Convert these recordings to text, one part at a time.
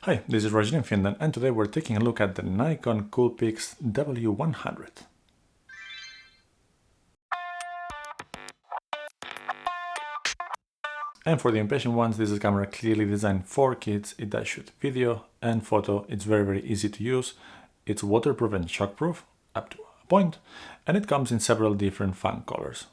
Hi, this is Roger in Finland, and today we're taking a look at the Nikon Coolpix W100. And for the impatient ones, this is a camera clearly designed for kids. It does shoot video and photo. It's very easy to use. It's waterproof and shockproof up to a point, and it comes in several different fun colors.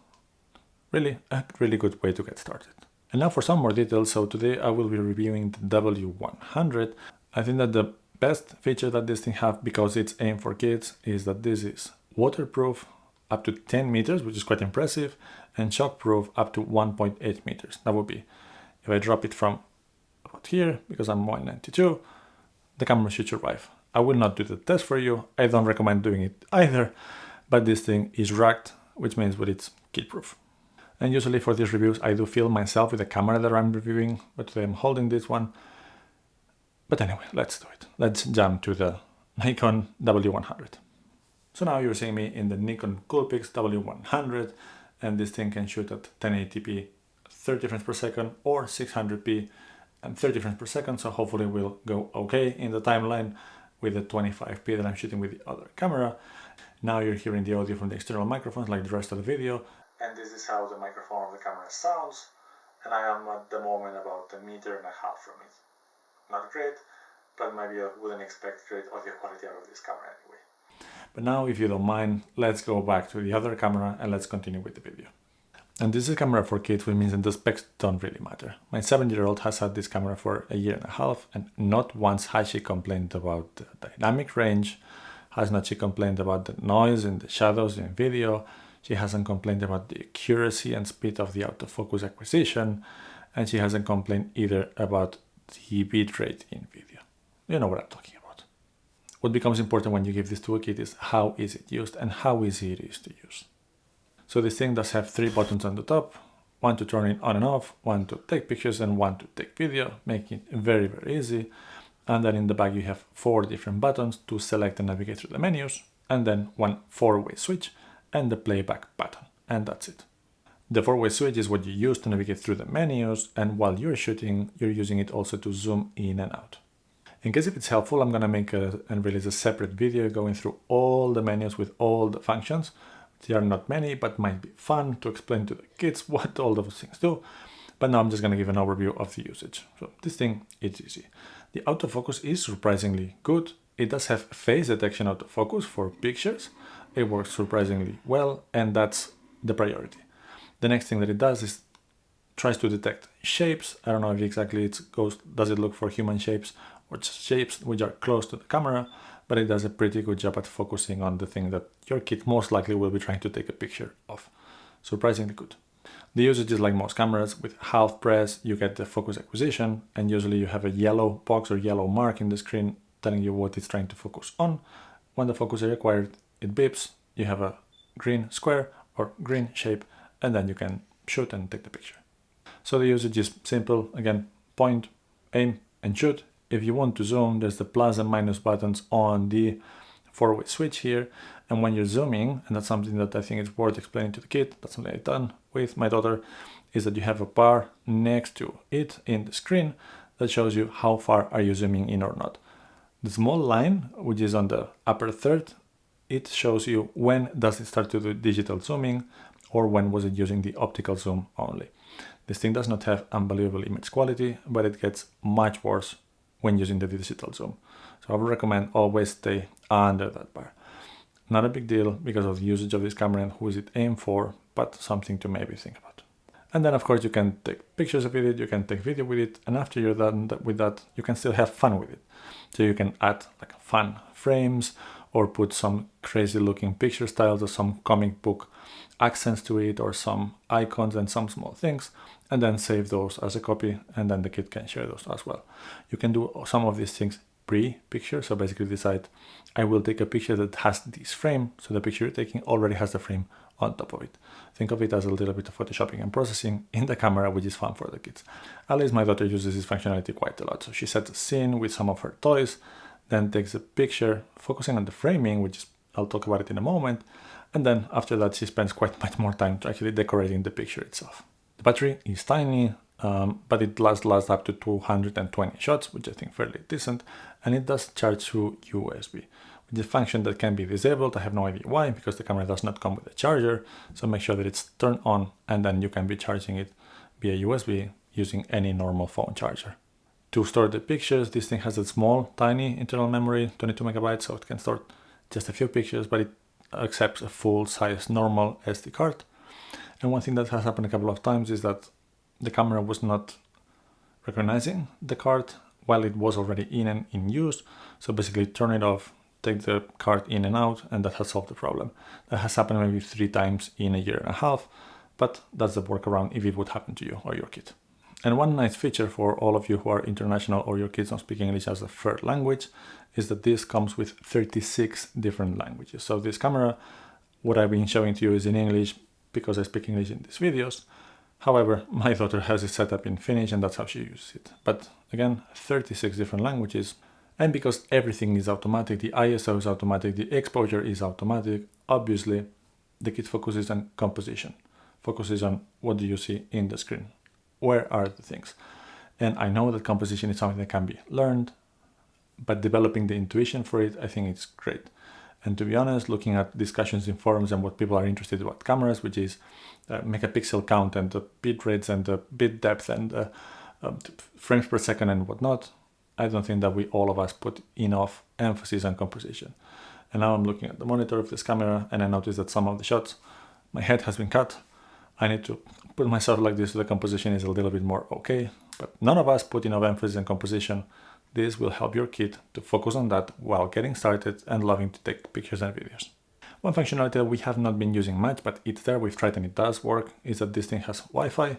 Really, a really good way to get started. And now for some more details. So today I will be reviewing the W100. I think that the best feature that this thing has, because it's aimed for kids, is that this is waterproof up to 10 meters, which is quite impressive, and shockproof up to 1.8 meters. That would be, if I drop it from about here, because I'm 192, the camera should survive. I will not do the test for you. I don't recommend doing it either, but this thing is rugged, which means that it's kid-proof. And usually for these reviews, I do film myself with the camera that I'm reviewing, but today I'm holding this one. But anyway, let's do it. Let's jump to the Nikon W100. So now you're seeing me in the Nikon Coolpix W100, and this thing can shoot at 1080p 30 frames per second or 600p and 30 frames per second, so hopefully we'll go okay in the timeline with the 25p that I'm shooting with the other camera. Now you're hearing the audio from the external microphones like the rest of the video. And this is how the microphone of the camera sounds, and I am at the moment about 1.5 meters from it. Not great, but maybe I wouldn't expect great audio quality out of this camera anyway. But now, if you don't mind, let's go back to the other camera and let's continue with the video. And this is a camera for kids, which means that the specs don't really matter. My 7-year-old has had this camera for 1.5 years, and not once has she complained about the dynamic range, has not she complained about the noise and the shadows in video. She hasn't complained about the accuracy and speed of the autofocus acquisition, and she hasn't complained either about the bitrate in video. You know what I'm talking about. What becomes important when you give this to a kid is how is it used and how easy it is to use. So this thing does have 3 buttons on the top, one to turn it on and off, one to take pictures, and one to take video, making it very easy. And then in the back you have 4 different buttons to select and navigate through the menus, and then one 4-way switch and the playback button, and that's it. The 4-way switch is what you use to navigate through the menus, and while you're shooting, you're using it also to zoom in and out. In case if it's helpful, I'm gonna make and release a separate video going through all the menus with all the functions. There are not many, but might be fun to explain to the kids what all those things do. But now I'm just gonna give an overview of the usage. So this thing, it's easy. The autofocus is surprisingly good. It does have face detection autofocus for pictures. It works surprisingly well, and that's the priority. The next thing that it does is tries to detect shapes. I don't know if exactly it goes, does it look for human shapes or just shapes which are close to the camera, but it does a pretty good job at focusing on the thing that your kid most likely will be trying to take a picture of. Surprisingly good. The usage is like most cameras. With half press, you get the focus acquisition, and usually you have a yellow box or yellow mark in the screen telling you what it's trying to focus on. When the focus is required, it beeps, you have a green square or green shape, and then you can shoot and take the picture. So the usage is simple. Again, point, aim, and shoot. If you want to zoom, there's the plus and minus buttons on the 4-way switch here. And when you're zooming, and that's something that I think is worth explaining to the kid, that's something I've done with my daughter, is that you have a bar next to it in the screen that shows you how far are you zooming in or not. The small line, which is on the upper third, it shows you when does it start to do digital zooming or when was it using the optical zoom only. This thing does not have unbelievable image quality, but it gets much worse when using the digital zoom. So I would recommend always stay under that bar. Not a big deal because of the usage of this camera and who is it aimed for, but something to maybe think about. And then of course you can take pictures of it, you can take video with it, and after you're done with that, you can still have fun with it. So you can add like fun frames or put some crazy looking picture styles or some comic book accents to it or some icons and some small things, and then save those as a copy, and then the kid can share those as well. You can do some of these things pre-picture, so basically decide I will take a picture that has this frame, so the picture you're taking already has the frame on top of it. Think of it as a little bit of photoshopping and processing in the camera, which is fun for the kids. At least my daughter uses this functionality quite a lot. So she sets a scene with some of her toys, then takes a picture focusing on the framing, which is, I'll talk about it in a moment, and then after that she spends quite much more time to actually decorating the picture itself. The battery is tiny, but it lasts up to 220 shots, which I think fairly decent, and it does charge through USB, which is a function that can be disabled. I have no idea why, because the camera does not come with a charger, so make sure that it's turned on, and then you can be charging it via USB using any normal phone charger. To store the pictures, this thing has a small, tiny internal memory, 22 megabytes, so it can store just a few pictures, but it accepts a full-size normal SD card. And one thing that has happened a couple of times is that the camera was not recognizing the card while it was already in and in use. So basically turn it off, take the card in and out, and that has solved the problem. That has happened maybe 3 times in a year and a half, but that's the workaround if it would happen to you or your kid. And one nice feature for all of you who are international or your kids don't speak English as a third language is that this comes with 36 different languages. So this camera, what I've been showing to you is in English because I speak English in these videos. However, my daughter has it set up in Finnish and that's how she uses it. But again, 36 different languages. And because everything is automatic, the ISO is automatic, the exposure is automatic, obviously the kit focuses on composition, focuses on what do you see in the screen, where are the things. And I know that composition is something that can be learned, but developing the intuition for it, I think it's great. And to be honest, looking at discussions in forums and what people are interested about cameras, which is megapixel count and the bit rates and the bit depth and frames per second and whatnot, I don't think that all of us put enough emphasis on composition. And now I'm looking at the monitor of this camera and I notice that some of the shots, my head has been cut. I need to put myself like this so the composition is a little bit more okay. But none of us put enough emphasis on composition. This will help your kid to focus on that while getting started and loving to take pictures and videos. One functionality that we have not been using much, but it's there, we've tried and it does work, is that this thing has Wi-Fi.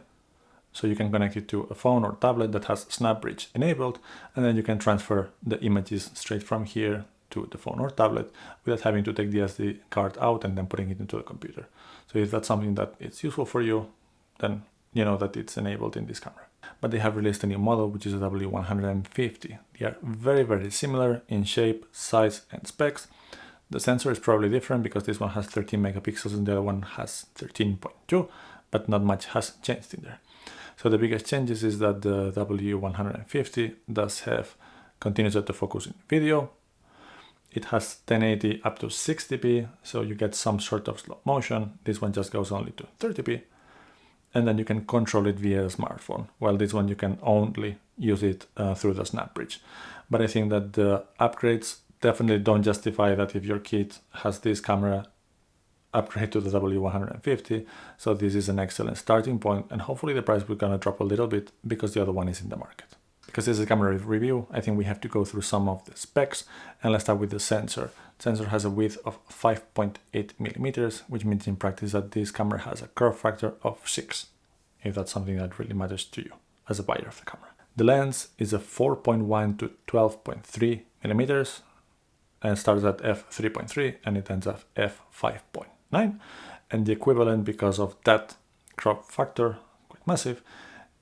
So you can connect it to a phone or tablet that has SnapBridge enabled, and then you can transfer the images straight from here to the phone or tablet without having to take the SD card out and then putting it into the computer. So if that's something that is useful for you, then you know that it's enabled in this camera. But they have released a new model, which is a W150. They are very, very similar in shape, size, and specs. The sensor is probably different because this one has 13 megapixels and the other one has 13.2, but not much has changed in there. So the biggest changes is that the W150 does have continuous autofocus in video. It has 1080 up to 60p, so you get some sort of slow motion. This one just goes only to 30p. And then you can control it via a smartphone, while this one you can only use it through the SnapBridge. But I think that the upgrades definitely don't justify that if your kid has this camera, upgrade to the W150. So this is an excellent starting point, and hopefully the price will gonna drop a little bit because the other one is in the market. Because this is a camera review, I think we have to go through some of the specs, and let's start with the sensor. The sensor has a width of 5.8 millimeters, which means in practice that this camera has a curve factor of 6, if that's something that really matters to you as a buyer of the camera. The lens is a 4.1 to 12.3 millimeters, and starts at f3.3 and it ends at f5.9, and the equivalent, because of that crop factor, quite massive,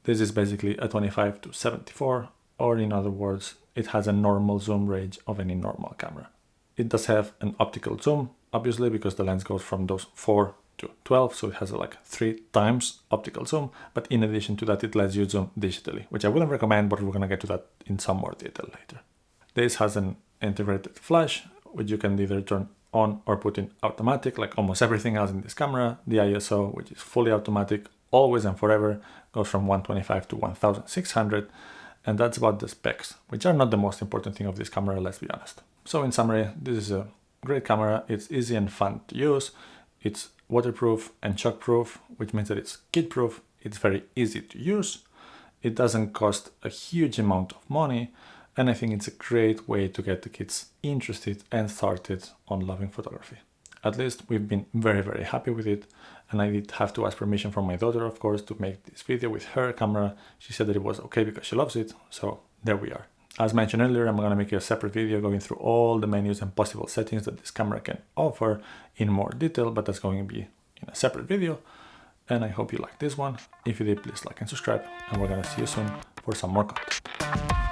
this is basically a 25 to 74, or in other words, it has a normal zoom range of any normal camera. It does have an optical zoom, obviously, because the lens goes from those 4 to 12, so it has like 3 times optical zoom, but in addition to that, it lets you zoom digitally, which I wouldn't recommend, but we're gonna get to that in some more detail later. This has an integrated flash, which you can either turn on or put in automatic, like almost everything else in this camera. The ISO, which is fully automatic, always and forever, goes from 125 to 1600, and that's about the specs, which are not the most important thing of this camera, let's be honest. So in summary, this is a great camera. It's easy and fun to use. It's waterproof and shockproof, which means that it's kid-proof. It's very easy to use. It doesn't cost a huge amount of money, and I think it's a great way to get the kids interested and started on loving photography. At least we've been very, very happy with it, and I did have to ask permission from my daughter, of course, to make this video with her camera. She said that it was okay because she loves it, so there we are. As mentioned earlier, I'm going to make a separate video going through all the menus and possible settings that this camera can offer in more detail, but that's going to be in a separate video. And I hope you like this one. If you did, please like and subscribe, and we're going to see you soon for some more content.